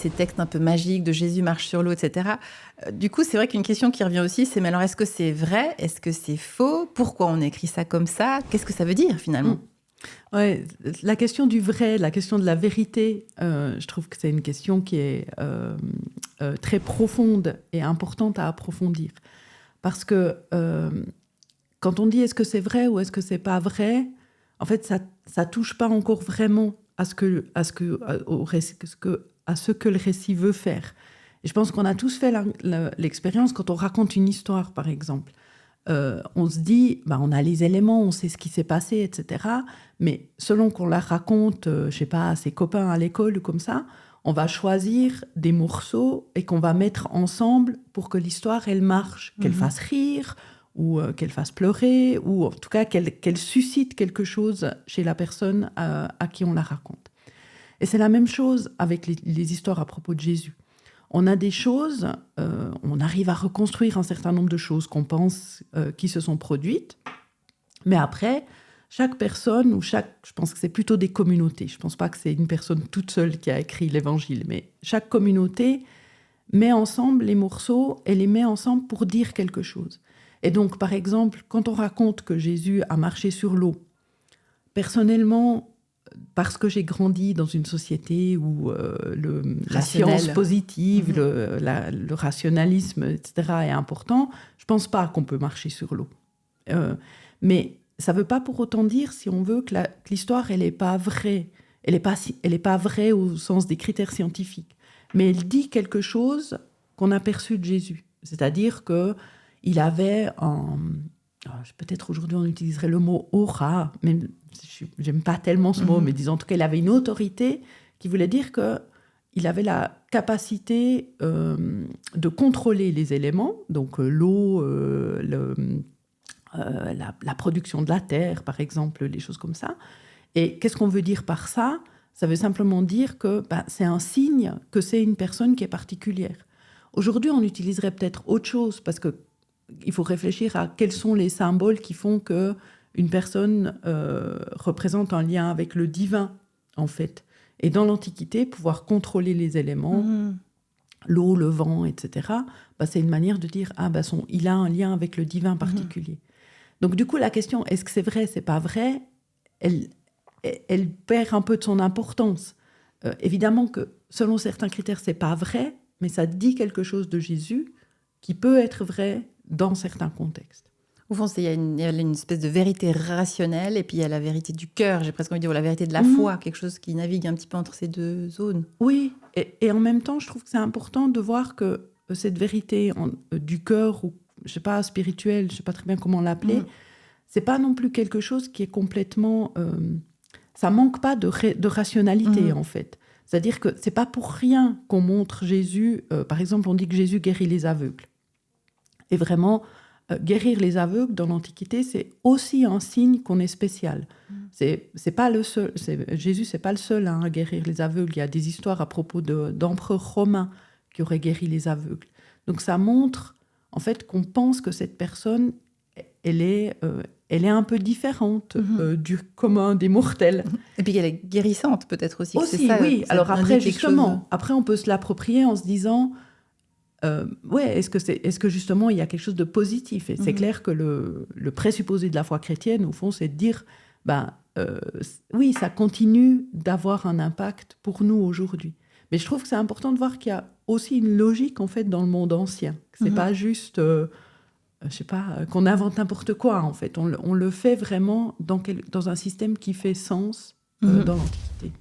ces textes un peu magiques de Jésus marche sur l'eau, etc. Du coup, c'est vrai qu'une question qui revient aussi, c'est mais alors est-ce que c'est vrai? Est-ce que c'est faux? Pourquoi on écrit ça comme ça? Qu'est-ce que ça veut dire finalement? Ouais, la question du vrai, la question de la vérité, je trouve que c'est une question qui est très profonde et importante à approfondir. Parce que quand on dit est-ce que c'est vrai ou est-ce que c'est pas vrai, en fait, ça touche pas encore vraiment à ce que le récit veut faire. Et je pense qu'on a tous fait l'expérience quand on raconte une histoire, par exemple. On se dit, on a les éléments, on sait ce qui s'est passé, etc. Mais selon qu'on la raconte, je sais pas, à ses copains à l'école ou comme ça, on va choisir des morceaux et qu'on va mettre ensemble pour que l'histoire, elle marche, qu'elle fasse rire ou qu'elle fasse pleurer, ou en tout cas qu'elle suscite quelque chose chez la personne à qui on la raconte. Et c'est la même chose avec les histoires à propos de Jésus. On a des choses, on arrive à reconstruire un certain nombre de choses qu'on pense qui se sont produites, mais après, chaque personne, je pense que c'est plutôt des communautés, je ne pense pas que c'est une personne toute seule qui a écrit l'évangile, mais chaque communauté met ensemble les morceaux et les met ensemble pour dire quelque chose. Et donc, par exemple, quand on raconte que Jésus a marché sur l'eau, personnellement, parce que j'ai grandi dans une société où la science positive, le rationalisme, etc. est important, je ne pense pas qu'on peut marcher sur l'eau. Mais ça ne veut pas pour autant dire, si on veut, que l'histoire, elle n'est pas vraie. Elle n'est pas vraie au sens des critères scientifiques. Mais elle dit quelque chose qu'on a perçu de Jésus. C'est-à-dire qu'il avait peut-être aujourd'hui on utiliserait le mot aura, mais j'aime pas tellement ce mot, mais disons en tout cas il avait une autorité qui voulait dire qu'il avait la capacité de contrôler les éléments, donc l'eau, la production de la terre par exemple, les choses comme ça. Et qu'est-ce qu'on veut dire par ça? Ça veut simplement dire que c'est un signe que c'est une personne qui est particulière. Aujourd'hui on utiliserait peut-être autre chose parce que il faut réfléchir à quels sont les symboles qui font qu'une personne représente un lien avec le divin, en fait. Et dans l'Antiquité, pouvoir contrôler les éléments, l'eau, le vent, etc., c'est une manière de dire il a un lien avec le divin particulier. Donc du coup, la question, est-ce que c'est vrai, c'est pas vrai, elle perd un peu de son importance. Évidemment que selon certains critères, c'est pas vrai, mais ça dit quelque chose de Jésus qui peut être vrai dans certains contextes. Au fond, il y a une espèce de vérité rationnelle et puis il y a la vérité du cœur, j'ai presque envie de dire, ou la vérité de la foi, quelque chose qui navigue un petit peu entre ces deux zones. Oui, et en même temps, je trouve que c'est important de voir que cette vérité du cœur, ou je ne sais pas, spirituelle, je ne sais pas très bien comment l'appeler, c'est pas non plus quelque chose qui est complètement... ça manque pas de rationalité, en fait. C'est-à-dire que c'est pas pour rien qu'on montre Jésus... par exemple, on dit que Jésus guérit les aveugles. Et vraiment, guérir les aveugles dans l'Antiquité, c'est aussi un signe qu'on est spécial. C'est pas le seul, Jésus, c'est pas le seul à guérir les aveugles. Il y a des histoires à propos d'empereurs romains qui auraient guéri les aveugles. Donc ça montre, en fait, qu'on pense que cette personne, elle est un peu différente du commun des mortels. Et puis qu'elle est guérissante, peut-être aussi. Aussi, c'est ça, oui. ça Alors après, justement, chose... après, on peut se l'approprier en se disant... est-ce que justement il y a quelque chose de positif? Et c'est clair que le présupposé de la foi chrétienne, au fond, c'est de dire, oui, ça continue d'avoir un impact pour nous aujourd'hui. Mais je trouve que c'est important de voir qu'il y a aussi une logique, en fait, dans le monde ancien. C'est pas juste, je sais pas, qu'on invente n'importe quoi, en fait. On le fait vraiment dans un système qui fait sens dans l'Antiquité.